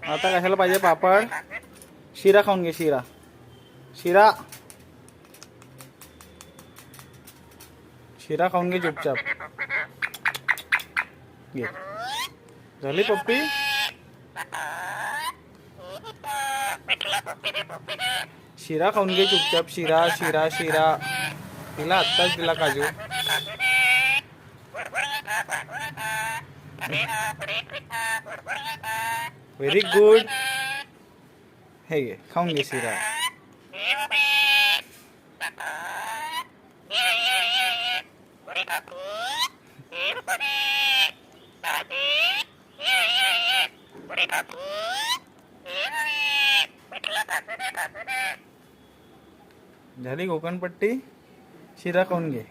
आता कशाला पाहिजे पापड? शिरा खाऊन घे, शिरा शिरा शिरा खाऊन घे चुपचाप. घे. झाली पप्पी? शिरा खाऊन घे चुपचाप. शिरा शिरा शिरा. तिला आत्ताच दिला काजू. Very good. हे घे, खाऊन घे शिरा. झाली कोकणपट्टी. शिरा खाऊन घे.